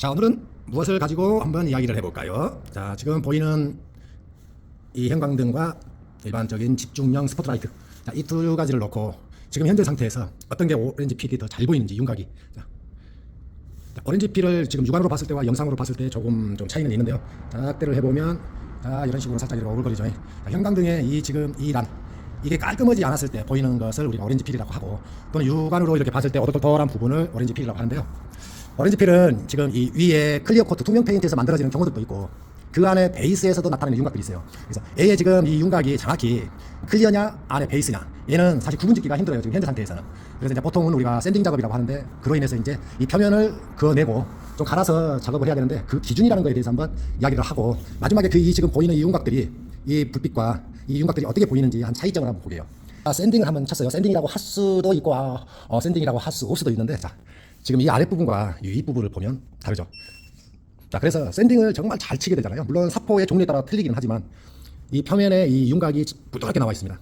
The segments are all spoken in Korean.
자, 오늘은 무엇을 가지고 한번 이야기를 해볼까요? 자, 지금 보이는 이 형광등과 일반적인 집중형 스포트라이트, 자, 이 두 가지를 놓고 지금 현재 상태에서 어떤 게 오렌지 필이 더 잘 보이는지 윤곽이. 자, 오렌지 필을 지금 육안으로 봤을 때와 영상으로 봤을 때 조금 좀 차이는 있는데요. 작대를 해보면 자, 이런 식으로 살짝 이렇게 오글거리죠. 자, 형광등의 이 지금 이 란, 이게 깔끔하지 않았을 때 보이는 것을 우리가 오렌지 필이라고 하고, 또는 육안으로 이렇게 봤을 때 오돌토돌한 부분을 오렌지 필이라고 하는데요. 오렌지 필은 지금 이 위에 클리어 코트 투명 페인트에서 만들어지는 경우들도 있고, 그 안에 베이스에서도 나타나는 윤곽들이 있어요. 그래서 얘의 지금 이 윤곽이 정확히 클리어냐 안에 베이스냐, 얘는 사실 구분짓기가 힘들어요, 지금 현재 상태에서는. 그래서 이제 보통은 우리가 샌딩 작업이라고 하는데, 그로 인해서 이제 이 표면을 그어내고 좀 갈아서 작업을 해야 되는데, 그 기준이라는 거에 대해서 한번 이야기를 하고, 마지막에 그 이 지금 보이는 이 윤곽들이, 이 불빛과 이 윤곽들이 어떻게 보이는지 한 차이점을 한번 보게요. 샌딩을 한번 쳤어요. 샌딩이라고 할 수도 있고 샌딩이라고 할 수 없을 수도 있는데, 자, 지금 이 아랫부분과 이 윗부분을 보면 다르죠. 자, 그래서 샌딩을 정말 잘 치게 되잖아요. 물론 사포의 종류에 따라 틀리긴 하지만 이 표면에 이 윤곽이 부드럽게 나와 있습니다.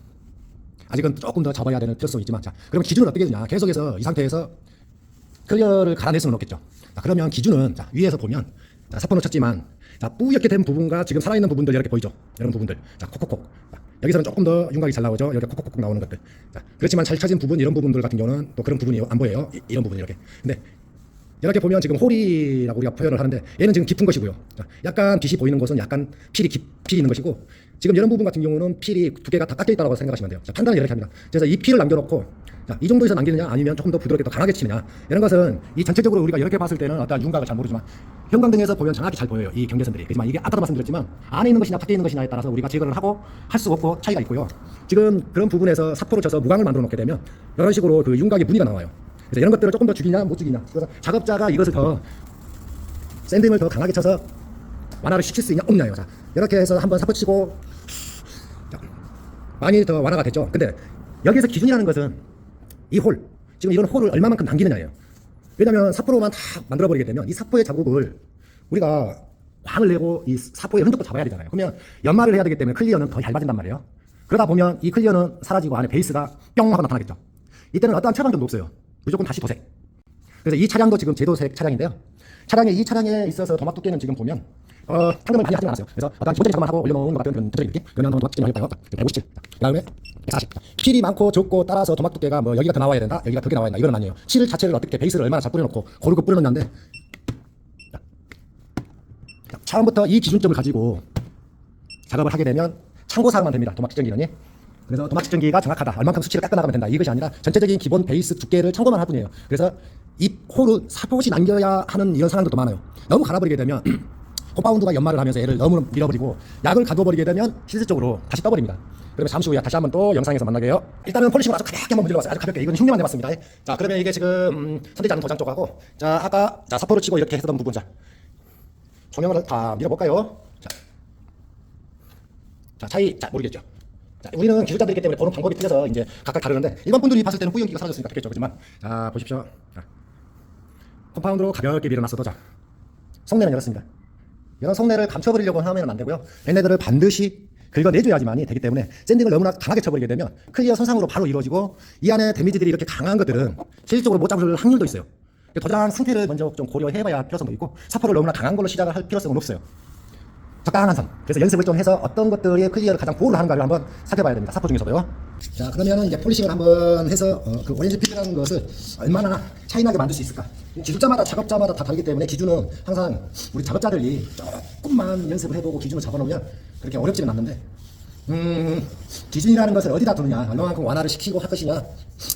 아직은 조금 더 잡아야 되는 필요성이 있지만, 자, 그러면 기준은 어떻게 되냐? 계속해서 이 상태에서 클리어를 갈아낼 수는 없겠죠. 자, 그러면 기준은, 자, 위에서 보면, 자, 사포는 쳤지만, 자, 뿌옇게 된 부분과 지금 살아있는 부분들 이렇게 보이죠? 이런 부분들. 자, 콕콕콕. 자, 여기서는 조금 더 윤곽이 잘 나오죠? 이렇게 콕콕콕 나오는 것들. 자, 그렇지만 잘 쳐진 부분, 이런 부분들 같은 경우는 또 그런 부분이 안 보여요. 이런 부분 이렇게. 근데 이렇게 보면 지금 홀이라고 우리가 표현을 하는데, 얘는 지금 깊은 것이고요. 자, 약간 빛이 보이는 곳은 약간 필이 있는 것이고, 지금 이런 부분 같은 경우는 필이 두께가 다 깎여 있다고 생각하시면 돼요. 자, 판단을 이렇게 합니다. 그래서 이 필을 남겨놓고, 자, 이 정도에서 남기느냐 아니면 조금 더 부드럽게 더 강하게 치느냐, 이런 것은 이 전체적으로 우리가 이렇게 봤을 때는 어떤 윤곽을 잘 모르지만 형광등에서 보면 정확히 잘 보여요, 이 경계선들이. 그렇지만 이게 아까도 말씀드렸지만 안에 있는 것이냐 밖에 있는 것이냐에 따라서 우리가 제거를 하고 할 수 없고 차이가 있고요. 지금 그런 부분에서 사포를 쳐서 무광을 만들어 놓게 되면 이런 식으로 그 윤곽에 무늬가 나와요. 그래서 이런 것들을 조금 더 죽이냐 못 죽이냐, 그래서 작업자가 이것을 더 샌딩을 더 강하게 쳐서 완화를 시킬 수 있냐 없냐요. 자, 이렇게 해서 한번 사포 치고, 자, 많이 더 완화가 됐죠. 근데 여기에서 기준이라는 것은 이 홀, 지금 이런 홀을 얼마만큼 남기느냐예요. 왜냐하면 사포로만 다 만들어버리게 되면 이 사포의 자국을 우리가 광을 내고 이 사포의 흔적도 잡아야 되잖아요. 그러면 연마를 해야 되기 때문에 클리어는 더 얇아진단 말이에요. 그러다 보면 이 클리어는 사라지고 안에 베이스가 뿅 하고 나타나겠죠. 이때는 어떠한 처방전도 없어요. 무조건 다시 도색. 그래서 이 차량도 지금 제도색 차량인데요. 이 차량에 있어서 도막 두께는 지금 보면 상금을 많이 하지 않았어요. 그래서 어떤 기본적인 작업만 하고 올려놓은 것 같은 그런 전체적인 느낌. 그러면 도막 두께는 해볼까요? 157. 그 다음에 140. 필이 많고 적고 따라서 도막 두께가 뭐 여기가 더 나와야 된다, 여기가 더 나와야 된다, 이건 아니에요. 실 자체를 어떻게 베이스를 얼마나 잘 뿌려놓고 고르고 뿌려놓냐인데, 처음부터 이 기준점을 가지고 작업을 하게 되면 참고사항만 됩니다, 도막 측정기는. 그래서 도막 측정기가 정확하다, 얼만큼 수치를 깎아 나가면 된다, 이것이 아니라 전체적인 기본 베이스 두께를 참고만 할 뿐이에요. 그래서 이 홀을 사포시 남겨야 하는 이런 상황도 많아요. 너무 갈아버리게 되면 콤파운드가 연마를 하면서 얘를 너무 밀어버리고 약을 가둬버리게 되면 실질적으로 다시 떠버립니다. 그러면 잠시 후에 다시 한번 또 영상에서 만나게요. 일단은 폴리싱을 아주 가볍게 한번 문질러봤어요. 아주 가볍게. 이건 흉내만 내봤습니다. 자, 그러면 이게 지금 선대지 도장 쪽하고, 자, 아까 자, 사포를 치고 이렇게 했던 부분, 자, 조명을 다 밀어볼까요? 자, 차이, 자, 모르겠죠. 자, 우리는 기술자들이기 때문에 보는 방법이 틀려서 이제 각각 다르는데, 일반 분들이 봤을 때는 뿌연기가 사라졌으니까 됐겠죠. 그렇지만, 자, 보십시오. 자, 컴파운드로 가볍게 밀어놨어도, 자, 속내는 이렇습니다. 이런 속내를 감춰버리려고 하면 안 되고요. 얘네들을 반드시 긁어내줘야지만이 되기 때문에, 샌딩을 너무나 강하게 쳐버리게 되면 클리어 손상으로 바로 이루어지고, 이 안에 데미지들이 이렇게 강한 것들은 실질적으로 못 잡을 확률도 있어요. 도장 상태를 먼저 좀 고려해봐야 할 필요성도 있고, 사포를 너무나 강한 걸로 시작을 할 필요성은 없어요. 적당한 선. 그래서 연습을 좀 해서 어떤 것들이 클리어를 가장 보호를 하는가를 한번 살펴봐야 됩니다, 사포 중에서도요. 자, 그러면은 이제 폴리싱을 한번 해서 그 오렌지 필이라는 것을 얼마나 차이나게 만들 수 있을까. 기술자마다 작업자마다 다 다르기 때문에 기준은 항상 우리 작업자들이 조금만 연습을 해보고 기준을 잡아놓으면 그렇게 어렵지는 않는데, 기준이라는 것을 어디다 두느냐, 얼마만큼 완화를 시키고 할 것이냐,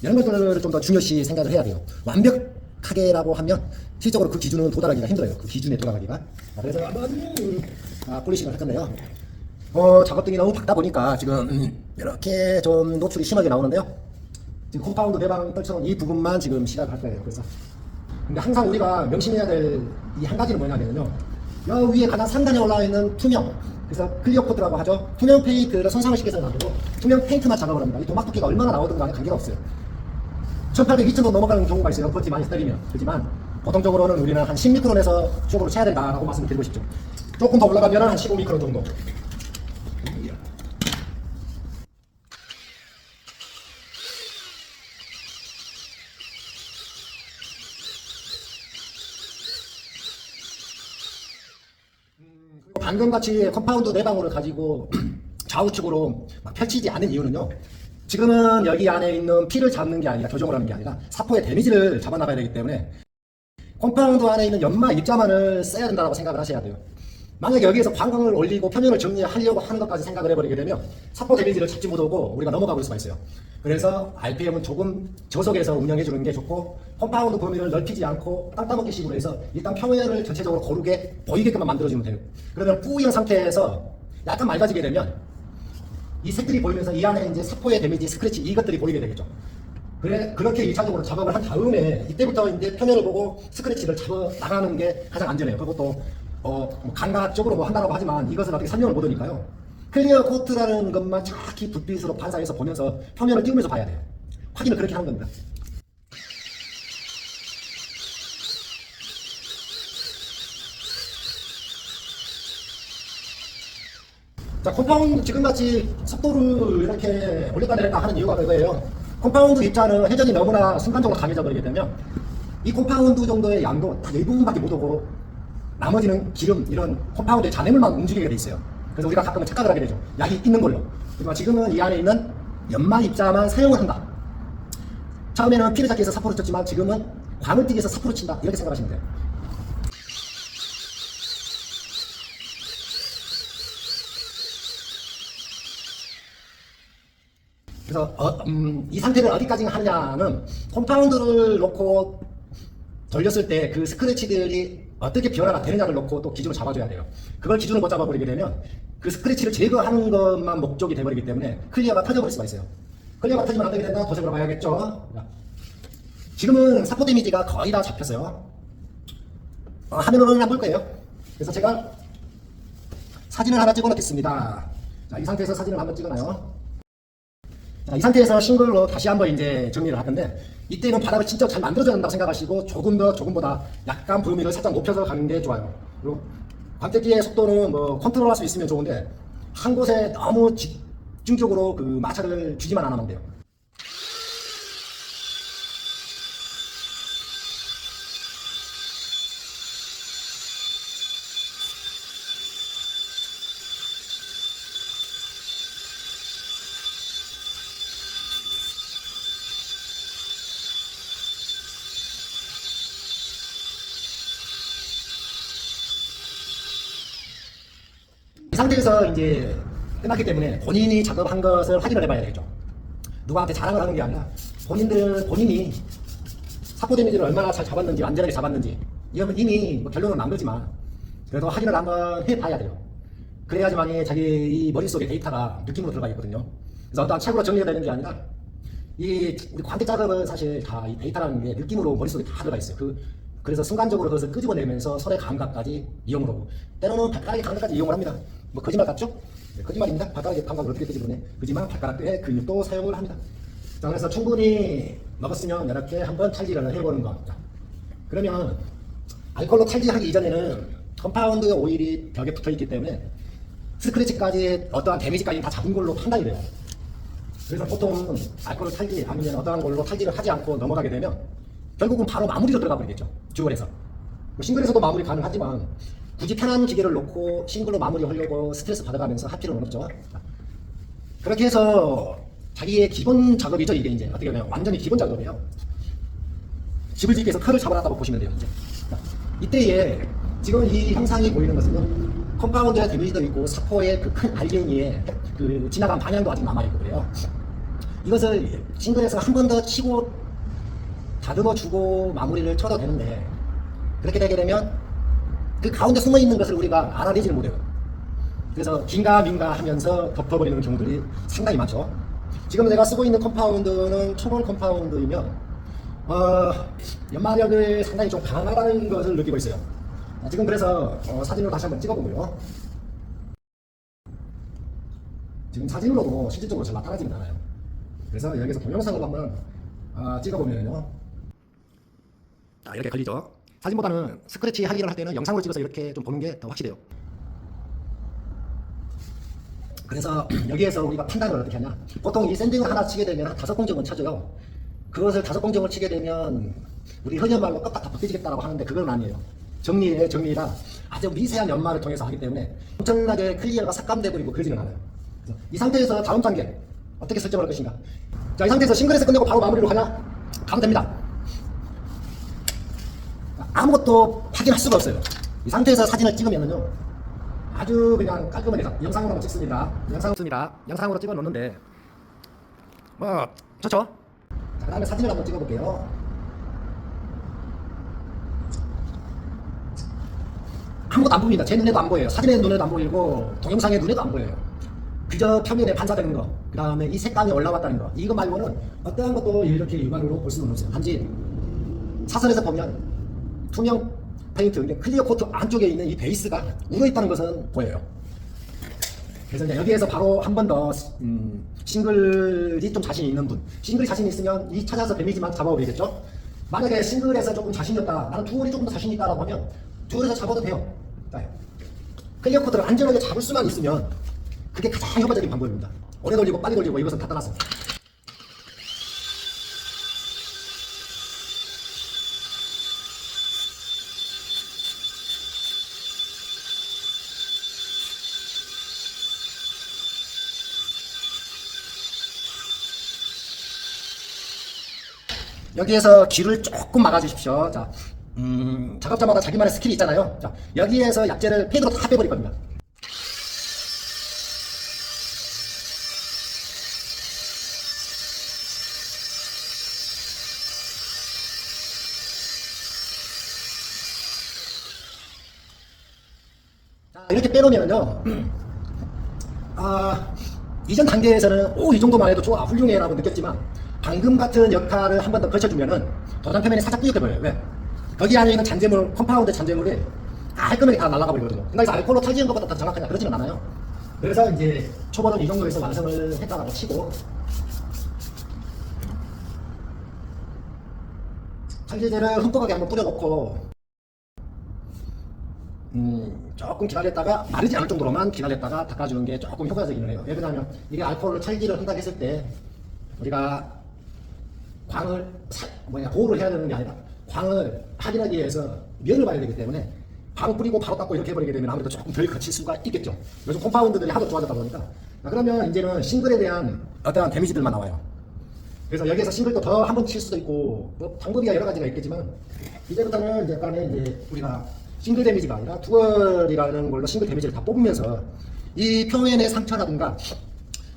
이런 것들을 좀 더 중요시 생각을 해야 돼요. 완벽하게라고 하면 실질적으로 그 기준은 도달하기가 힘들어요. 그 기준에 돌아가기가. 그래서 폴리싱을 할 건데요. 작업등이 너무 밝다 보니까 지금 이렇게 좀 노출이 심하게 나오는데요. 지금 콤파운드 내방 떨쳐놓은 이 부분만 지금 시작할 거예요. 그래서 근데 항상 우리가 명심해야 될 이 한 가지는 뭐냐면요, 여 위에 가장 상단에 올라와 있는 투명, 그래서 클리어 코트라고 하죠. 투명 페인트를 손상을 시켜서는 안 되고 투명 페인트만 작업을 합니다. 이 도막 두께가 얼마나 나오든 간에 관계가 없어요. 1800, 2000도 넘어가는 경우가 있어요, 버티 많이 때리면. 그렇지만 보통적으로는 우리는 한 10미크론에서 쇼으로 쳐야 된다라고 말씀드리고 싶죠. 조금 더 올라가면 한 15미크론 정도. 방금 같이 컴파운드 내방울을 가지고 좌우측으로 막 펼치지 않는 이유는요. 지금은 여기 안에 있는 피를 잡는 게 아니라 교정을 하는 게 아니라 사포의 데미지를 잡아나가야 되기 때문에 컴파운드 안에 있는 연마 입자만을 써야 된다고 생각을 하셔야 돼요. 만약에 여기에서 관광을 올리고 표면을 정리하려고 하는 것까지 생각을 해버리게 되면 사포 데미지를 잡지 못하고 우리가 넘어가 볼 수가 있어요. 그래서 RPM은 조금 저속에서 운영해 주는 게 좋고 컴파운드 범위를 넓히지 않고 땅따먹기 식으로 해서 일단 표면을 전체적으로 고르게 보이게끔만 만들어주면 돼요. 그러면 뿌연 상태에서 약간 맑아지게 되면 이 색들이 보이면서 이 안에 이제 사포의 데미지, 스크래치 이것들이 보이게 되겠죠. 그렇게 1차적으로 작업을 한 다음에 이때부터 이제 표면을 보고 스크래치를 잡아 나가는 게 가장 안전해요. 그것도 감각적으로 뭐 한다고 하지만 이것은 어떻게 설명을 못 하니까요. 클리어 코트라는 것만 정확히 불빛으로 반사해서 보면서 표면을 띄우면서 봐야 돼요. 확인을 그렇게 하는 겁니다. 자, 컴파운드 지금같이 속도를 이렇게 올렸다 내렸다 하는 이유가 그거예요. 컴파운드 입자는 회전이 너무나 순간적으로 강해져 버리게 되면 이 컴파운드 정도의 양도 딱 일부분밖에 못 오고 나머지는 기름 이런 컴파운드의 잔해물만 움직이게 돼 있어요. 그래서 우리가 가끔은 착각을 하게 되죠. 약이 있는 걸로. 하지만 지금은 이 안에 있는 연마 입자만 사용을 한다. 처음에는 피를 찾기 위해서 사포를 쳤지만 지금은 광을 띄기 위해서 사포를 친다. 이렇게 생각하시면 돼요. 그래서 이 상태를 어디까지 하느냐는 컴파운드를 놓고 돌렸을 때 그 스크래치들이 어떻게 변화가 되느냐를 놓고 또 기준을 잡아줘야 돼요. 그걸 기준을 못 잡아버리게 되면 그 스크래치를 제거하는 것만 목적이 돼버리기 때문에 클리어가 터져버릴 수가 있어요. 클리어가 터지면 어떻게 된다? 도색으로 봐야겠죠. 지금은 사포 데미지가 거의 다 잡혔어요. 화면으로 한번 볼 거예요. 그래서 제가 사진을 하나 찍어 놓겠습니다. 자, 이 상태에서 사진을 한번 찍어놔요. 자, 이 상태에서 싱글로 다시 한번 이제 정리를 할 건데 이때는 바닥을 진짜 잘 만들어줘야 한다고 생각하시고 조금보다 약간 범위를 살짝 높여서 가는 게 좋아요. 그리고 광택기의 속도는 뭐 컨트롤할 수 있으면 좋은데 한 곳에 너무 집중적으로 그 마찰을 주지만 않으면 돼요. 이 상태에서 이제 끝났기 때문에 본인이 작업한 것을 확인을 해봐야 되겠죠. 누구한테 자랑을 하는 게 아니라 본인이 사포 데미지를 얼마나 잘 잡았는지, 안전하게 잡았는지 이미 뭐 결론은 난 거지만 그래도 확인을 한번 해봐야 돼요. 그래야지만이 자기 이 머릿속에 데이터가 느낌으로 들어가겠거든요. 그래서 어떤 책으로 정리가 되는 게 아니라 우리 광택 작업은 사실 다 이 데이터라는 게 느낌으로 머릿속에 다 들어가 있어요. 그래서 순간적으로 그것을 끄집어내면서 손의 감각까지 이용을 하고 때로는 발가락의 감각까지 이용을 합니다. 뭐 거짓말 같죠? 네, 거짓말입니다. 발가락의 감각을 어떻게 끄집어내? 그지만 발가락의 근육도 사용을 합니다. 자, 그래서 충분히 먹었으면 이렇게 한번 탈지를 해보는 겁니다. 그러면 알코올로 탈지하기 이전에는 컴파운드 오일이 벽에 붙어있기 때문에 스크래치까지 어떠한 데미지까지 다 잡은 걸로 판단이 돼요. 그래서 보통 알코올로 탈지 아니면 어떠한 걸로 탈지를 하지 않고 넘어가게 되면 결국은 바로 마무리로 들어가 버리겠죠. 듀얼에서. 싱글에서도 마무리 가능하지만 굳이 편한 기계를 놓고 싱글로 마무리하려고 스트레스 받아가면서 할 필요는 없죠. 그렇게 해서 자기의 기본 작업이죠. 이게 이제 어떻게 보면 완전히 기본 작업이에요. 집을 짓기 위해서 틀을 잡아놨다고 보시면 돼요. 이제. 이때에 지금 이 형상이 보이는 것은 컴파운드의 데미지도 있고 사포의 그 큰 알갱이의 그 지나간 방향도 아직 남아있고 그래요. 이것을 싱글에서 한 번 더 치고 다듬어주고 마무리를 쳐도 되는데 그렇게 되게 되면 그 가운데 숨어있는 것을 우리가 알아내지를 못해요. 그래서 긴가민가 하면서 덮어버리는 경우들이 상당히 많죠. 지금 제가 쓰고 있는 컴파운드는 초볼 컴파운드이면 연마력을 상당히 좀 강하다는 것을 느끼고 있어요. 지금 그래서 사진으로 다시 한번 찍어보고요. 지금 사진으로도 실질적으로 잘 나타나지는 않아요. 그래서 여기서 동영상으로 한번 찍어보면요. 이렇게 걸리죠. 사진보다는 스크래치 하기를 할 때는 영상으로 찍어서 이렇게 좀 보는 게 더 확실해요. 그래서 여기에서 우리가 판단을 어떻게 하냐. 보통 이 샌딩을 하나 치게 되면 한 5공정은 쳐줘요. 그것을 5공정을 치게 되면 우리 흔히 말로 껍딱 다 벗겨지겠다라고 하는데 그건 아니에요. 정리라 아주 미세한 연마를 통해서 하기 때문에 엄청나게 클리어가 삭감되고 그리고 그러지는 않아요. 그래서 이 상태에서 다음 단계 어떻게 설정할 것인가. 자, 이 상태에서 싱글에서 끝내고 바로 마무리로 가면 됩니다. 아무것도 확인할 수가 없어요. 이 상태에서 사진을 찍으면은요 아주 그냥 깔끔하게 영상으로 찍습니다. 영상으로 찍어 놓는데 뭐 좋죠. 자, 그 다음에 사진을 한번 찍어 볼게요. 아무것도 안 보입니다. 제 눈에도 안 보여요. 사진의 눈에도 안 보이고 동영상의 눈에도 안 보여요. 그저 표면에 반사되는 거, 그 다음에 이 색감이 올라왔다는 거, 이거 말고는 어떠한 것도 이렇게 일반으로 볼 수는 없어요. 단지 사선에서 보면 투명 페인트, 클리어 코트 안쪽에 있는 이 베이스가 울어있다는 것은 보여요. 그래서 이제 여기에서 바로 한 번 더 싱글이 좀 자신 있는 분, 싱글이 자신 있으면 이 찾아서 데미지만 잡아오겠죠. 만약에 싱글에서 조금 자신이 없다, 나는 듀얼이 조금 더 자신이 있다라고 하면 듀얼에서 잡아도 돼요. 클리어 코트를 안전하게 잡을 수만 있으면 그게 가장 효과적인 방법입니다. 오래 돌리고 빨리 돌리고 이것은 다 떠났습니다. 여기에서 길을 조금 막아주십시오. 자, 작업자마다 자기만의 스킬이 있잖아요. 자, 여기에서 약재를 패드로 다 빼버릴 겁니다. 자, 이렇게 빼놓으면요, 이전 단계에서는 이 정도만 해도 좋아, 훌륭해 라고 느꼈지만 방금 같은 역할을 한 번 더 거쳐주면은 도장 표면이 살짝 뿌옇게 보여요. 왜? 거기 안에 있는 잔재물, 컴파운드 잔재물이 깔끔하게 다 날아가 버리거든요. 그러니까 알코올로 탈지은 것보다 더 정확하냐? 그러지는 않아요. 그래서 이제 초보는 이 정도에서 완성을 했다라고 치고, 탈지제를 흠뻑하게 한번 뿌려놓고 조금 기다렸다가 마르지 않을 정도로만 기다렸다가 닦아주는 게 조금 효과적이긴 해요. 왜 그러냐면 이게 알코올을 찰지를 한다고 했을 때 우리가 광을 보호를 해야 되는 게 아니라 광을 확인하기 위해서 면을 봐야 되기 때문에 바로 뿌리고 바로 닦고 이렇게 해버리게 되면 아무래도 조금 덜 거칠 수가 있겠죠. 요즘 컴파운드들이 하도 좋아졌다 보니까. 그러면 이제는 싱글에 대한 어떠한 데미지들만 나와요. 그래서 여기에서 싱글도 더 한 번 칠 수도 있고 뭐 방법이 여러 가지가 있겠지만 이제부터는 이제 약간의 이제 우리가 싱글 데미지가 아니라 듀얼이라는 걸로 싱글 데미지를 다 뽑으면서 이 표면의 상처라든가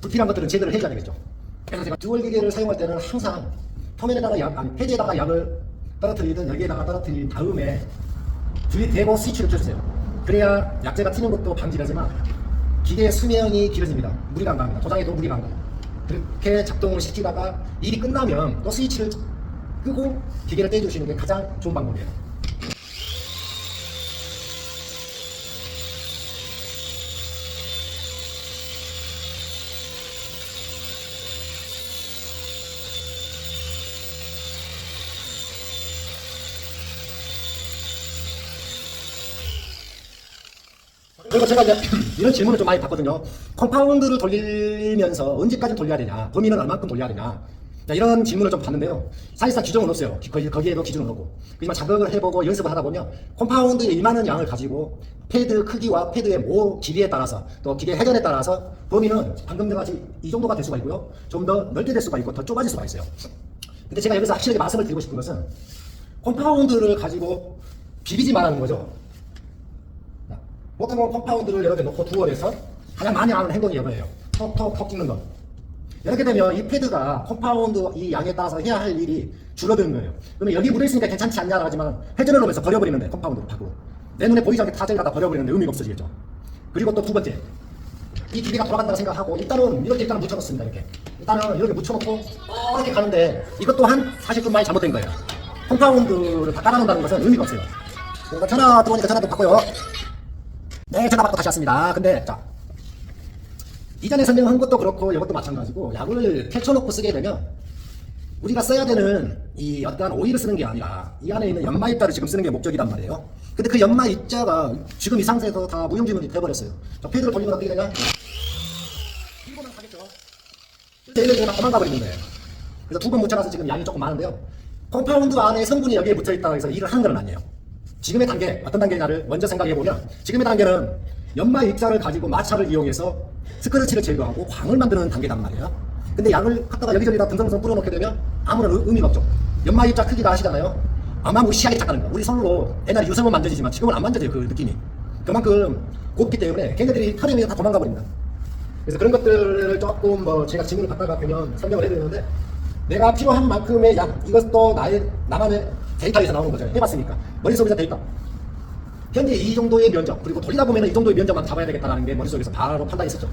불필요한 것들은 제거를 해줘야 되겠죠. 그래서 제가 듀얼 기계를 사용할 때는 항상 표면에다가 패드에다가 약을 떨어뜨리든 여기에다가 떨어뜨린 다음에 들이대고 스위치를 켜주세요. 그래야 약재가 튀는 것도 방지되지만 기계의 수명이 길어집니다. 무리가 안 갑니다. 도장에도 무리가 안 가요. 그렇게 작동을 시키다가 일이 끝나면 또 스위치를 끄고 기계를 떼주시는 게 가장 좋은 방법이에요. 그리고 제가 이제 이런 질문을 좀 많이 받거든요. 컴파운드를 돌리면서 언제까지 돌려야 되냐, 범위는 얼만큼 돌려야 되냐, 자, 이런 질문을 좀 받는데요. 사실상 규정은 없어요. 거기에도 기준은 없고. 그지만 자극을 해보고 연습을 하다 보면 컴파운드의 이만한 양을 가지고 패드 크기와 패드의 모 길이에 따라서 또 기계 회전에 따라서 범위는 방금 같이 이 정도가 될 수가 있고요. 좀 더 넓게 될 수가 있고 더 좁아질 수가 있어요. 근데 제가 여기서 확실하게 말씀을 드리고 싶은 것은 컴파운드를 가지고 비비지 말라는 거죠. 보통은 컴파운드를 여러 개 놓고 듀얼에서 가장 많이 하는 행동이 이거예요. 톡톡톡 찍는 거. 이렇게 되면 이 패드가 컴파운드 이 양에 따라서 해야 할 일이 줄어드는 거예요. 그러면 여기 묻어있으니까 괜찮지 않냐라고 하지만 회전을 놓으면서 버려버리는데 컴파운드를 하고 내 눈에 보이지 않게 타젤에다 버려버리는데 의미가 없어지겠죠. 그리고 또 두 번째, 이 기계가 돌아간다고 생각하고 일단은 이렇게 묻혀놓습니다. 일단은 이렇게 묻혀놓고 이렇게 가는데 이것 또한 사실 좀 많이 잘못된 거예요. 컴파운드를 다 깔아놓는다는 것은 의미가 없어요. 그러니까 전화 들어오니까 전화도 받고요. 네, 전화 받고 다시 왔습니다. 근데 자, 이전에 설명한 것도 그렇고 이것도 마찬가지고 약을 펼쳐놓고 쓰게 되면 우리가 써야 되는 이 어떠한 오일을 쓰는 게 아니라 이 안에 있는 연마 입자를 지금 쓰는 게 목적이란 말이에요. 근데 그 연마 입자가 지금 이 상태에서 다 무용지물이 돼버렸어요. 저 패드를 돌리면 어떻게 되냐? 이거는 가겠죠. 얘를 그냥 도망가 버리는 거예요. 그래서 두 번 묻혀놔서 지금 양이 조금 많은데요. 컴파운드 안에 성분이 여기에 묻혀있다고 해서 일을 하는 건 아니에요. 지금의 단계, 어떤 단계냐를 먼저 생각해보면, 지금의 단계는 연마 입자를 가지고 마찰을 이용해서 스크래치를 제거하고 광을 만드는 단계단 말이에요. 근데 약을 갖다가 여기저기 다 듬성듬성 뿌려놓게 되면 아무런 의미가 없죠. 연마 입자 크기가 아시잖아요. 어마무시하게 작다는 거. 우리 손으로 옛날에 유성은 만져지지만 지금은 안 만져져요. 그 느낌이. 그만큼 곱기 때문에 걔네들이 털에 다 도망가 버립니다. 그래서 그런 것들을 조금 제가 질문을 받다가 그냥 설명을 해드리는데, 내가 필요한 만큼의 양, 이것도 나만의 데이터에서 나오는 거죠. 해봤으니까. 머릿속에서 데이터. 현재 이 정도의 면적, 그리고 돌리다 보면 이 정도의 면적만 잡아야 되겠다는 게 머릿속에서 바로 판단했었죠.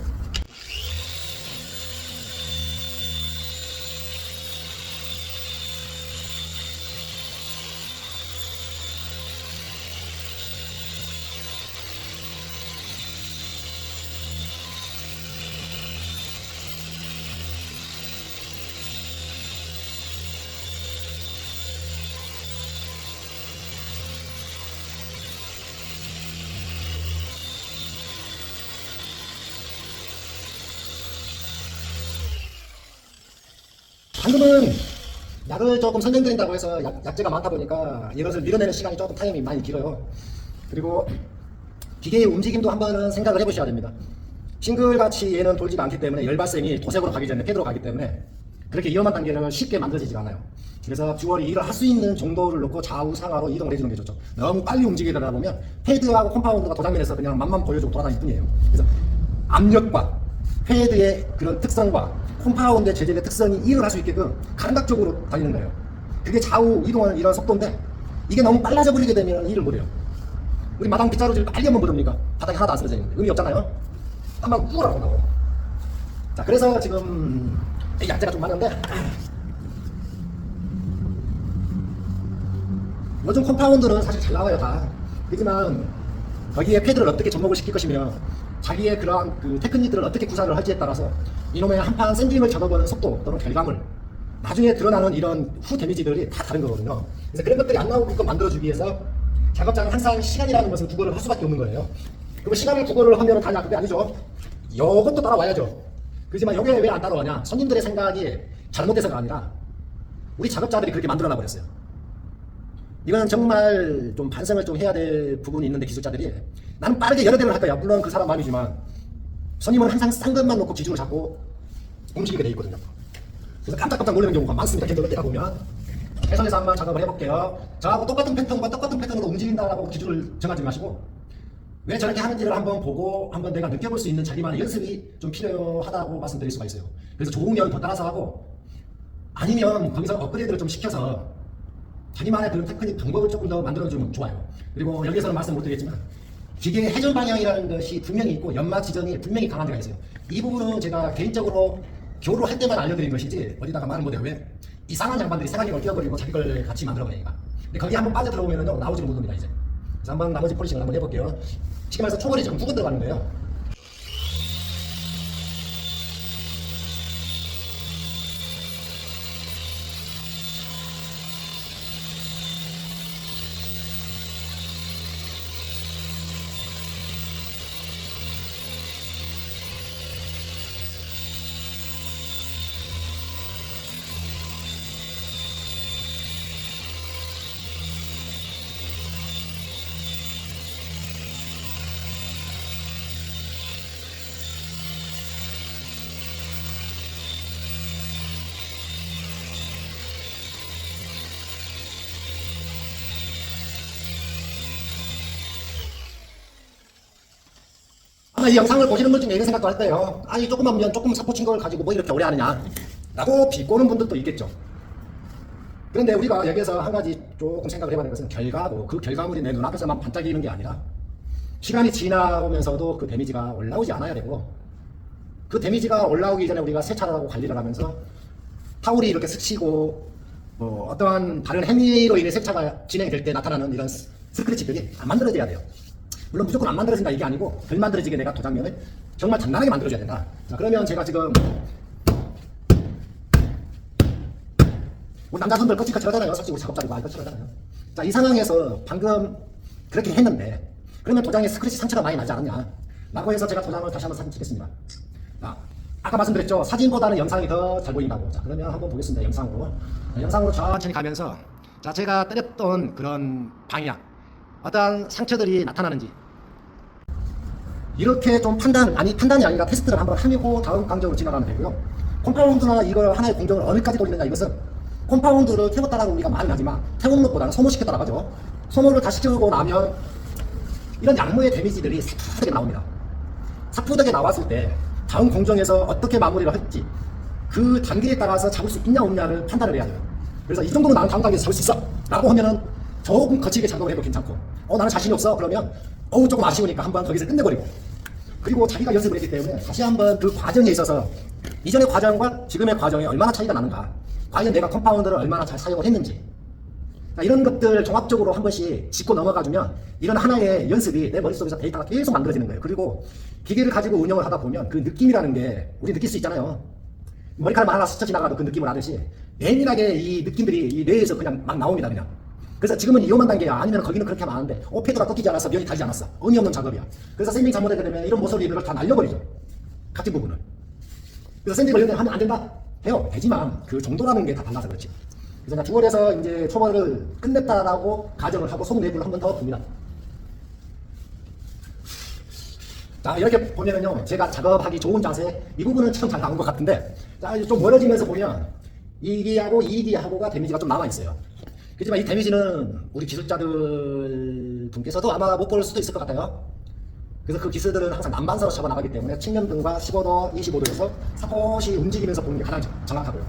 방금은 약을 조금 설명드린다고 해서 약재가 많다 보니까 이것을 밀어내는 시간이 조금 타임이 많이 길어요. 그리고 기계의 움직임도 한번은 생각을 해보셔야 됩니다. 싱글같이 얘는 돌지가 않기 때문에 열 발생이 도색으로 가기 전에 패드로 가기 때문에 그렇게 위험한 단계를 쉽게 만들어지지가 않아요. 그래서 듀얼이 일을 할 수 있는 정도를 놓고 좌우 상하로 이동을 해주는 게 좋죠. 너무 빨리 움직이다 보면 패드하고 컴파운드가 도장면에서 그냥 맛만 보여주고 돌아다닐 뿐이에요. 그래서 압력과 패드의 그런 특성과 컴파운드의 제재의 특성이 일을 할 수 있게끔 감각적으로 달리는 거예요. 그게 좌우 이동하는 이런 속도인데, 이게 너무 빨라져 버리게 되면 일을 못해요. 우리 마당 빗자루질 빨리 한번 보답니까? 바닥에 하나도 안 쓰러져 있는데 의미 없잖아요. 한방 우라고 나고. 자, 그래서 지금 약재가 좀 많은데, 요즘 컴파운드는 사실 잘 나와요 다. 그렇지만 거기에 패드를 어떻게 접목을 시킬 것이며 자기의 그러한 그 테크닉들을 어떻게 구사를 할지에 따라서 이놈의 한판 샌딩을 잡아보는 속도 또는 결과물, 나중에 드러나는 이런 후 데미지들이 다 다른 거거든요. 그래서 그런 것들이 안 나오게끔 만들어주기 위해서 작업자는 항상 시간이라는 것을 구걸을 할 수밖에 없는 거예요. 그리고 시간을 구걸을 하면 다냐? 그게 아니죠. 요것도 따라와야죠. 그렇지만 요게 왜 안 따라오냐? 손님들의 생각이 잘못돼서가 아니라 우리 작업자들이 그렇게 만들어놔 버렸어요. 이거는 정말 좀 반성을 좀 해야 될 부분이 있는데, 기술자들이 나는 빠르게 여러 대를 할 거야. 물론 그 사람 마음이지만 손님은 항상 싼 것만 놓고 기준을 잡고 움직이게 돼 있거든요. 그래서 깜짝깜짝 놀라는 경우가 많습니다. 계속 때다 보면. 해석해서 한번 작업을 해볼게요. 저하고 똑같은 패턴과 똑같은 패턴으로 움직인다라고 기준을 정하지 마시고, 왜 저렇게 하는지를 한번 보고 한번 내가 느껴볼 수 있는 자기만의 연습이 좀 필요하다고 말씀드릴 수가 있어요. 그래서 좋으면 더 따라서 하고, 아니면 거기서 업그레이드를 좀 시켜서 자기만의 그런 테크닉 방법을 조금 더 만들어주면 좋아요. 그리고 여기서는 말씀 못 드리겠지만 기계의 회전 방향이라는 것이 분명히 있고 연마 지점이 분명히 강한 데가 있어요. 이 부분은 제가 개인적으로 교류를 할 때만 알려드린 것이지 어디다가 말을 못해요. 왜? 이상한 양반들이 생각이 걸 끼워버리고 자기 걸 같이 만들어버리니까. 근데 거기 한번 빠져들어오면은 나오지를 못합니다 이제. 그래서 한번 나머지 폴리싱을 한번 해볼게요. 지금 해서 초벌이 지금 2번 들어가는 거예요. 아마 이 영상을 보시는 분 중에 이런 생각도 할 거예요. 아니 조그만 면 조금 사포 친 걸 가지고 뭐 이렇게 오래 하느냐 라고 비꼬는 분들도 있겠죠. 그런데 우리가 여기에서 한 가지 조금 생각을 해봐야 될 것은 결과고, 그 결과물이 내 눈앞에서만 반짝이는 게 아니라 시간이 지나오면서도 그 데미지가 올라오지 않아야 되고, 그 데미지가 올라오기 전에 우리가 세차를 하고 관리를 하면서 타올이 이렇게 스치고 어떠한 다른 행위로 인해 세차가 진행될 때 나타나는 이런 스크래치들이 다 만들어져야 돼요. 물론 무조건 안 만들어진다 이게 아니고 덜 만들어지게 내가 도장면을 정말 단단하게 만들어줘야 된다. 자, 그러면 제가 지금 우리 남자분들 거칠거칠하잖아요. 솔직히 우리 작업자들 많이 거칠하잖아요. 자, 이 상황에서 방금 그렇게 했는데 그러면 도장에 스크래치 상처가 많이 나지 않았냐 라고 해서 제가 도장을 다시 한번 사진 찍겠습니다. 자, 아까 말씀드렸죠. 사진보다는 영상이 더 잘 보인다고. 자, 그러면 한번 보겠습니다. 영상으로. 자, 영상으로 천천히 가면서 자, 제가 때렸던 그런 방향, 어떠한 상처들이 나타나는지 이렇게 좀 판단이 아니라 테스트를 한번 하고 다음 강적으로 지나가면 되고요. 컴파운드나 이걸 하나의 공정을 어디까지 돌리느냐, 이것은 컴파운드를 태웠다라고 우리가 말을 하지만 태운 것보다는 소모시켰다라고 하죠. 소모를 다 시켜주고 나면 이런 양모의 데미지들이 사푸되게 나옵니다. 사푸되게 나왔을 때 다음 공정에서 어떻게 마무리를 할지 그 단계에 따라서 잡을 수 있냐 없냐를 판단을 해야 돼요. 그래서 이 정도로 나는 다음 단계에서 잡을 수 있어 라고 하면은 조금 거칠게 작업을 해도 괜찮고, 나는 자신이 없어 그러면 조금 아쉬우니까 한번 거기서 끝내버리고, 그리고 자기가 연습을 했기 때문에 다시 한번 그 과정에 있어서 이전의 과정과 지금의 과정에 얼마나 차이가 나는가, 과연 내가 컴파운드를 얼마나 잘 사용을 했는지, 이런 것들 종합적으로 한 번씩 짚고 넘어가주면 이런 하나의 연습이 내 머릿속에서 데이터가 계속 만들어지는 거예요. 그리고 기계를 가지고 운영을 하다 보면 그 느낌이라는 게 우리 느낄 수 있잖아요. 머리카락 하나 스쳐 지나가도 그 느낌을 하듯이 예민하게 이 느낌들이 이 뇌에서 그냥 막 나옵니다. 그냥. 그래서 지금은 이용한 단계야. 아니면 거기는 그렇게 하면 안 돼. 패드가 꺾이지 않았어. 면이 달지 않았어. 의미 없는 작업이야. 그래서 샌딩 잘못하게 되면 이런 모서리를 다 날려버리죠. 각진 부분을. 그래서 샌딩을 이렇게 하면 안 된다? 해요. 되지만 그 정도라는 게 다 달라서 그렇지. 그래서 9월에서 이제 초벌을 끝냈다라고 가정을 하고 속 내부를 한 번 더 봅니다. 자, 이렇게 보면은요, 제가 작업하기 좋은 자세, 이 부분은 참 잘 나온 것 같은데, 자, 좀 멀어지면서 보면, 2기하고 2기하고가 데미지가 좀 남아있어요. 그렇지만 이 데미지는 우리 기술자들 분께서도 아마 못 볼 수도 있을 것 같아요. 그래서 그 기술들은 항상 난반사로 잡아나가기 때문에 측면등과 15도, 25도에서 살포시 움직이면서 보는 게 가장 정확하고요.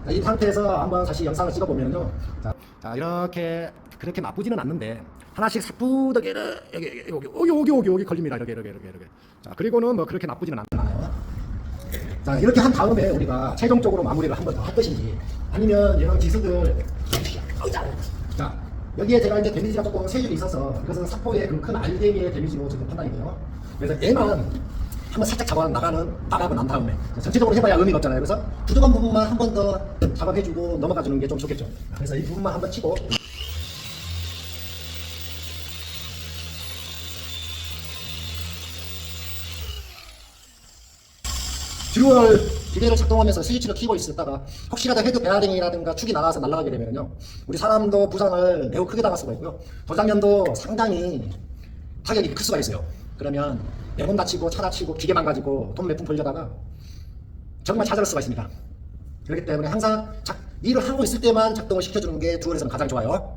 자, 이 상태에서 한번 다시 영상을 찍어보면요. 자, 이렇게, 그렇게 나쁘지는 않는데, 하나씩 사푸덕에 여기 걸립니다. 이렇게. 자, 그리고는 뭐 그렇게 나쁘지는 않아요. 자, 이렇게 한 다음에 우리가 최종적으로 마무리를 한 번 더 할 것인지, 아니면 이런 기술들, 자, 여기에 제가 이제 데미지가 조금 세 줄이 있어서 이것은 사포의 그 큰 알데미의 데미지로 지금 판단이 돼요. 그래서 얘만 한번 살짝 나가고 난 다음에 전체적으로 해봐야 의미가 없잖아요. 그래서 부족한 부분만 한 번 더 작업해주고 넘어가주는 게 좀 좋겠죠. 그래서 이 부분만 한번 치고, 듀얼 기계를 작동하면서 스위치를 키고 있었다가 혹시라도 헤드 베어링이라든가 축이 나가서 날아가게 되면요, 우리 사람도 부상을 매우 크게 당할 수가 있고요. 도장면도 상당히 타격이 클 수가 있어요. 그러면 내 몸 다치고 차 다치고 기계 망가지고 돈 몇 푼 벌려다가 정말 찾아올 수가 있습니다. 그렇기 때문에 항상 일을 하고 있을 때만 작동을 시켜주는 게 듀얼에서는 가장 좋아요.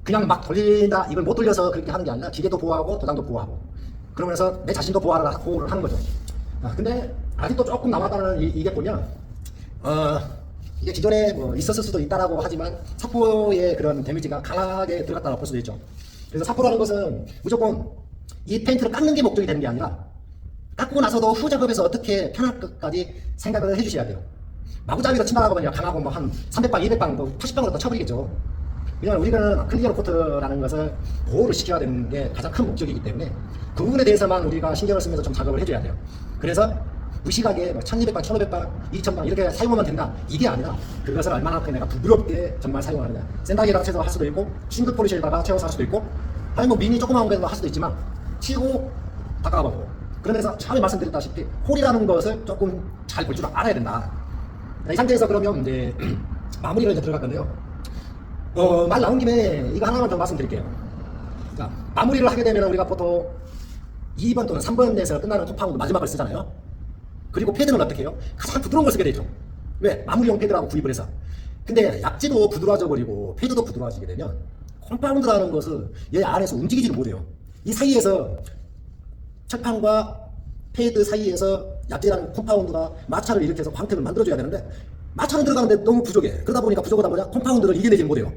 그냥 막 돌린다, 이걸 못 돌려서 그렇게 하는 게 아니라 기계도 보호하고 도장도 보호하고, 그러면서 내 자신도 보호를 하는 거죠. 근데 아직도 조금 남았다는 이게 보면, 이게 기존에 뭐 있었을 수도 있다라고 하지만 사포의 그런 데미지가 강하게 들어갔다고 볼 수도 있죠. 그래서 사포라는 것은 무조건 이 페인트를 깎는 게 목적이 되는 게 아니라, 깎고 나서도 후 작업에서 어떻게 편할 것까지 생각을 해주셔야 돼요. 마구잡이로 친다고 하면 강하고 뭐 한 300방, 200방, 뭐 80방으로 더 쳐버리겠죠. 왜냐면 우리는 클리어 코트라는 것을 보호를 시켜야 되는 게 가장 큰 목적이기 때문에 그 부분에 대해서만 우리가 신경을 쓰면서 좀 작업을 해줘야 돼요. 그래서 무식하게 1200방, 1500방, 2000방 이렇게 사용하면 된다, 이게 아니라 그것을 얼마나 내가 부드럽게 정말 사용하느냐. 샌드에다가 채워서 할 수도 있고, 싱글 포리시에다가 채워서 할 수도 있고, 아니 뭐 미니 조그마한 거에도 할 수도 있지만 치고 닦아보고, 그러면서 처음에 말씀드렸다시피 홀이라는 것을 조금 잘 볼 줄 알아야 된다. 이 상태에서 그러면 이제 마무리를 이제 들어갈 건데요. 말 나온 김에 이거 하나만 더 말씀드릴게요. 자, 마무리를 하게 되면 우리가 보통 2번 또는 3번에서 끝나는 컴파운드 마지막을 쓰잖아요. 그리고 패드는 어떻게 해요? 가장 부드러운 걸 쓰게 되죠. 왜? 마무리용 패드라고 구입을 해서. 근데 약지도 부드러워져 버리고 패드도 부드러워지게 되면 컴파운드라는 것은 얘 안에서 움직이지를 못해요. 이 사이에서 철판과 패드 사이에서 약지라는 컴파운드가 마찰을 일으켜서 광택을 만들어줘야 되는데, 마찰은 들어가는데 너무 부족해. 그러다 보니까 부족하다 보니까 컴파운드를 이겨내지 못해요.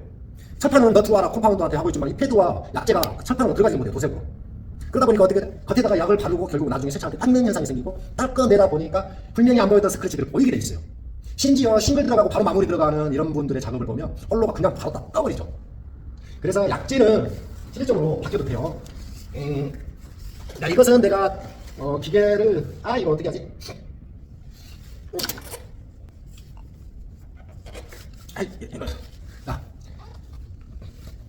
철판은 너트와라 컴파운드한테 하고 있지만 이 패드와 약재가 철판으로 들어가지 못해요. 도색으로. 그러다 보니까 어떻게 겉에다가 약을 바르고 결국 나중에 세차할 때 닦는 현상이 생기고, 닦아내다 보니까 분명히 안 보였던 스크래치들이 보이게 돼 있어요. 심지어 싱글 들어가고 바로 마무리 들어가는 이런 분들의 작업을 보면 홀로가 그냥 바로 다 떠버리죠. 그래서 약재는 실질적으로 바뀌어도 돼요. 야, 이것은 내가 기계를 이거 어떻게 하지?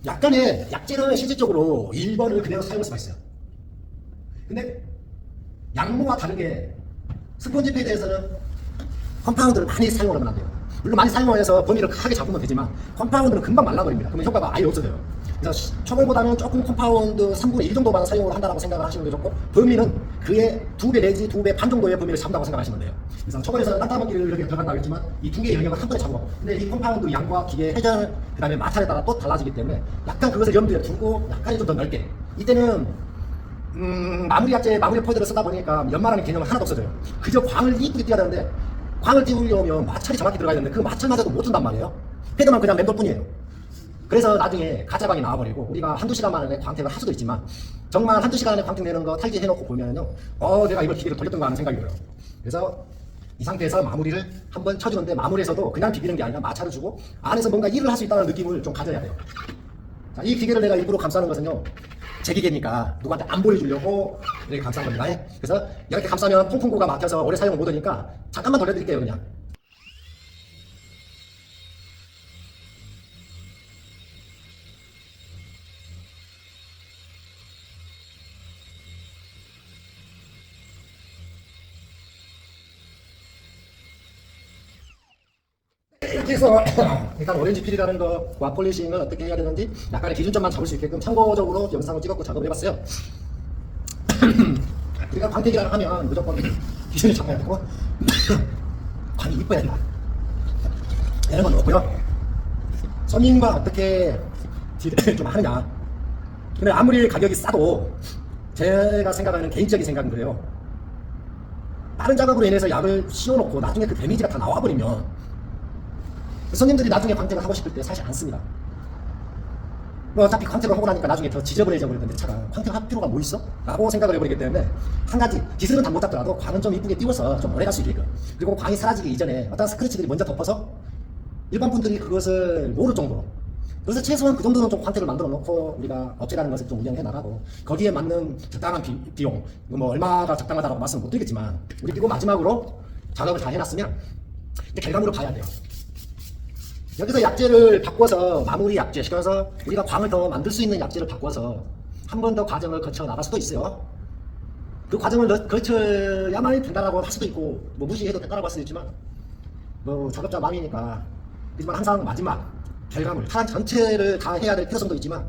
약간의 약재는 실질적으로 1번을 그대로 사용할 수가 있어요. 근데 양모와 다르게 스펀지 패드에서는 컴파운드를 많이 사용을 하면 안 돼요. 물론 많이 사용해서 범위를 크게 잡으면 되지만 컴파운드는 금방 말라버립니다. 그러면 효과가 아예 없어져요. 그래서 초벌보다는 조금 컴파운드 3분의 1 정도만 사용을 한다고 생각을 하시는 게 좋고, 범위는 그의 2배 내지 2배 반 정도의 범위를 잡는다고 생각하시면 돼요. 그래서 초벌에서는 땅따먹기를 이렇게 들어간다고 했지만 이 두 개의 영역을 한 번에 잡고, 근데 이 컴파운드 양과 기계 회전 그 다음에 마찰에 따라 또 달라지기 때문에 약간 그것을 염두에 두고 약간 좀 더 넓게, 이때는 마무리 약재, 마무리 폴더를 쓰다 보니까 연마라는 개념은 하나도 없어져요. 그저 광을 이쁘게 띄어야 되는데, 광을 띄우려면 마찰이 정확히 들어가야 되는데 그 마찰마저도 못 준단 말이에요. 패드만 그냥 맴돌 뿐이에요. 그래서 나중에 가짜광이 나와버리고 우리가 한두 시간 만에 광택을 할 수도 있지만, 정말 한두 시간에 광택 내는 거 탈지 해놓고 보면요, 내가 이걸 기계로 돌렸던 거 하는 생각이 들어요. 그래서 이 상태에서 마무리를 한번 쳐주는데, 마무리에서도 그냥 비비는 게 아니라 마찰을 주고 안에서 뭔가 일을 할 수 있다는 느낌을 좀 가져야 돼요. 자, 이 기계를 내가 일부러 감싸는 것은요, 제 기계니까 누구한테 안 보여주려고 이렇게 감싼 겁니다. 그래서 이렇게 감싸면 통풍구가 막혀서 오래 사용을 못하니까 잠깐만 돌려드릴게요, 그냥. 이렇게 해서 일단 오렌지 필이라는 거와 폴리싱을 어떻게 해야 되는지 약간의 기준점만 잡을 수 있게끔 참고적으로 영상을 찍었고 작업을 해봤어요. 우리가 광택이라 하면 무조건 기준을 잡아야 되고 광이 이뻐야 된다, 이런 건 없고요. 손님과 어떻게 딜을 좀 하느냐. 근데 아무리 가격이 싸도 제가 생각하는 개인적인 생각은 그래요. 다른 작업으로 인해서 약을 씌워놓고 나중에 그 데미지가 다 나와버리면 손님들이 나중에 광택을 하고 싶을 때 사실 안 씁니다. 뭐 어차피 광택을 하고 나니까 나중에 더 지저분해져 버릴 건데 차가 광택을 할 필요가 뭐 있어? 라고 생각을 해버리기 때문에, 한 가지 기술은 다 못 잡더라도 광은 좀 이쁘게 띄워서 좀 오래 갈 수 있게끔, 그리고 광이 사라지기 이전에 어떤 스크래치들이 먼저 덮어서 일반 분들이 그것을 모를 정도로, 그래서 최소한 그 정도는 좀 광택을 만들어 놓고 우리가 업체라는 것을 좀 운영해 나가고, 거기에 맞는 적당한 비용, 뭐 얼마가 적당하다고 말씀을 못 드리겠지만, 우리 그리고 마지막으로 작업을 다 해놨으면 이제 결과물을 봐야 돼요. 여기서 약재를 바꿔서 마무리 약재 시켜서 우리가 광을 더 만들 수 있는 약재를 바꿔서 한 번 더 과정을 거쳐 나갈 수도 있어요. 그 과정을 거쳐야만 된다라고 할 수도 있고, 뭐 무시해도 된다라고 할 수도 있지만, 뭐 작업자 마음이니까. 하지만 항상 마지막 결과물, 사안 전체를 다 해야 될 필요성도 있지만,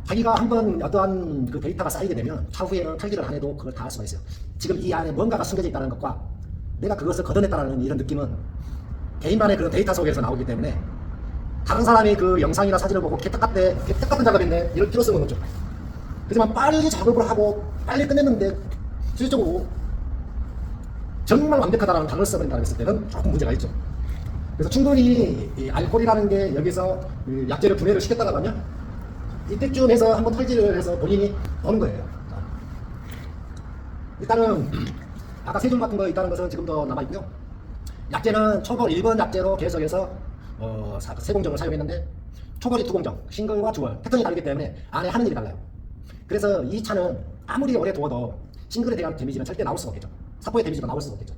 자기가 한번 어떠한 그 데이터가 쌓이게 되면 차후에는 탈기를 안 해도 그걸 다 할 수가 있어요. 지금 이 안에 뭔가가 숨겨져 있다는 것과 내가 그것을 걷어냈다는 이런 느낌은 개인만의 그런 데이터 속에서 나오기 때문에, 다른 사람이 그 영상이나 사진을 보고 개떡같은 작업했네 이럴 필요성은 없죠. 하지만 빨리 작업을 하고 빨리 끝냈는데 실질적으로 정말 완벽하다라는 단어를 써버린다고 했을 때는 조금 문제가 있죠. 그래서 충분히 이 알코올이라는 게 여기서 그 약재를 분해를 시켰다가 가면 이때쯤 해서 한번 탈지를 해서 본인이 버는 거예요. 일단은 아까 세 종 같은 거 있다는 것은 지금도 남아있고요. 약재는 초벌 1번 약재로 계속해서 세 공정을 사용했는데, 초벌이 2공정, 싱글과 듀얼 패턴이 다르기 때문에 안에 하는 일이 달라요. 그래서 이 차는 아무리 오래 두어도 싱글에 대한 데미지는 절대 나올 수가 없겠죠. 사포의 데미지가 나올 수가 없겠죠.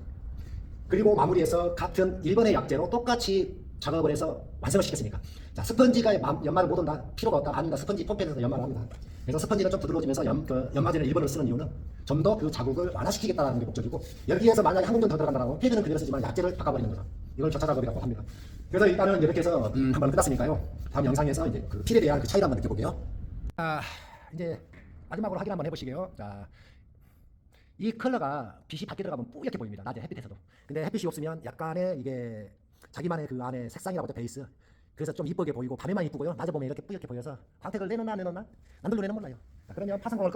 그리고 마무리해서 같은 1번의 약재로 똑같이 작업을 해서 완성을 시켰으니까, 자, 스펀지가 연마를 못 온다, 필요가 없다, 아닙니다. 스펀지 폼펜에서 연마를 합니다. 그래서 스펀지는 좀 부드러워지면서 연마제를 1번을 쓰는 이유는 좀 더 그 자국을 완화시키겠다는 게 목적이고, 여기에서 만약에 한 공정 더 들어간다고 패드는 그대로 쓰지만 약재를 바꿔버리는 거죠. 이걸 절차 작업이라고 합니다. 그래서 일단은 이렇게 해서 한번 끝났으니까요. 다음 영상에서 이제 그 필에 대한 그 차이를 한번 느껴볼게요. 이제 마지막으로 확인 한번 해보시게요. 자, 이 컬러가 빛이 밖에 들어가면 뿌옇게 보입니다. 낮에 햇빛에서도. 근데 햇빛이 없으면 약간의 이게 자기만의 그 안에 색상이라고 하죠, 베이스. 그래서 좀 이쁘게 보이고 밤에만 이쁘고요. 낮에 보면 이렇게 뿌옇게 보여서 광택을 내놓나 안 내놓나? 난들로 내는 몰라요. 자, 그러면 파상광을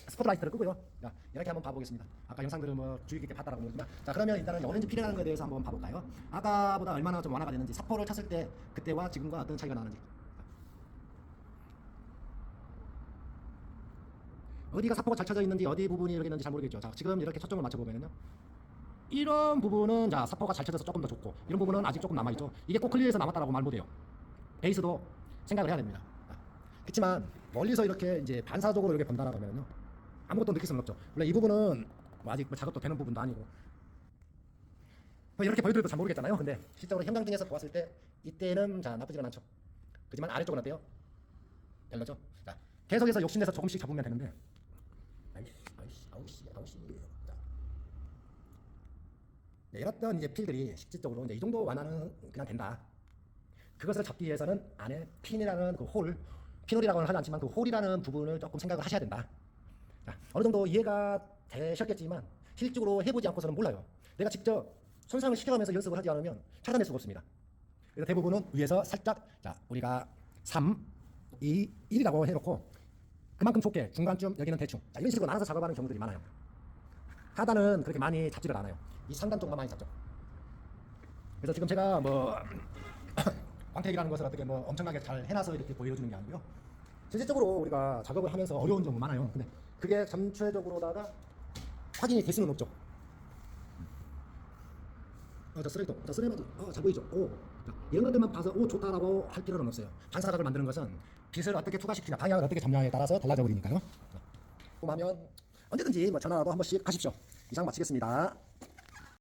스포트라이트를 끄고요. 자, 이렇게 한번 봐보겠습니다. 아까 영상들을 뭐 주의 깊게 봤다라고 모르지만, 자, 그러면 일단은 오렌지 필이라는 거에 대해서 한번 봐볼까요? 아까보다 얼마나 좀 완화가 됐는지, 사포를 쳤을 때 그때와 지금과 어떤 차이가 나는지. 어디가 사포가 잘 쳐져 있는지, 어디 부분이 이렇게 있는지 잘 모르겠죠. 자, 지금 이렇게 초점을 맞춰보면요, 이런 부분은 자 사포가 잘 쳐져서 조금 더 좋고, 이런 부분은 아직 조금 남아있죠. 이게 꼭 클리어해서 남았다라고 말 못해요. 베이스도 생각을 해야 됩니다. 그렇지만 멀리서 이렇게 이제 반사적으로 이렇게 본다라고 하면요, 아무것도 느낄 수는 없죠. 물론 이 부분은 뭐 아직 뭐 작업도 되는 부분도 아니고, 뭐 이렇게 보여드려도 잘 모르겠잖아요. 근데 실제로 현장중에서 보았을 때 이때는 자 나쁘지는 않죠. 그렇지만 아래쪽은 어때요? 별로죠. 자, 계속해서 욕심내서 조금씩 잡으면 되는데, 아우씨. 네, 이런 이제 필들이 실질적으로 이제 이 정도 완화는 그냥 된다. 그것을 잡기 위해서는 안에 핀이라는 그 홀, 핀홀이라고는 하지 않지만 그 홀이라는 부분을 조금 생각을 하셔야 된다. 자, 어느 정도 이해가 되셨겠지만 실질적으로 해보지 않고서는 몰라요. 내가 직접 손상을 시켜가면서 연습을 하지 않으면 찾아낼 수가 없습니다. 그래서 대부분은 위에서 살짝, 자, 우리가 3, 2, 1이라고 해놓고 그만큼 좁게 중간쯤 여기는 대충, 자, 이런 식으로 나눠서 작업하는 경우들이 많아요. 하단은 그렇게 많이 잡지를 않아요. 이 상단 쪽만 많이 잡죠. 그래서 지금 제가 뭐 광택이라는 것을 어떻게 뭐 엄청나게 잘 해놔서 이렇게 보여주는 게 아니고요. 실질적으로 우리가 작업을 하면서 어려운 점은 많아요. 근데 그게 전체적으로다가 확인이 될 수는 없죠. 저 쓰레기통, 저 쓰레기통, 잘 보이죠? 오, 자, 이런 것들만 봐서 오 좋다라고 할 필요는 없어요. 반사각을 만드는 것은 빛을 어떻게 투과시키냐, 방향을 어떻게 잡냐에 따라서 달라져 버리니까요. 궁금하면 언제든지 뭐 전화라도 한 번씩 하십시오. 이상 마치겠습니다.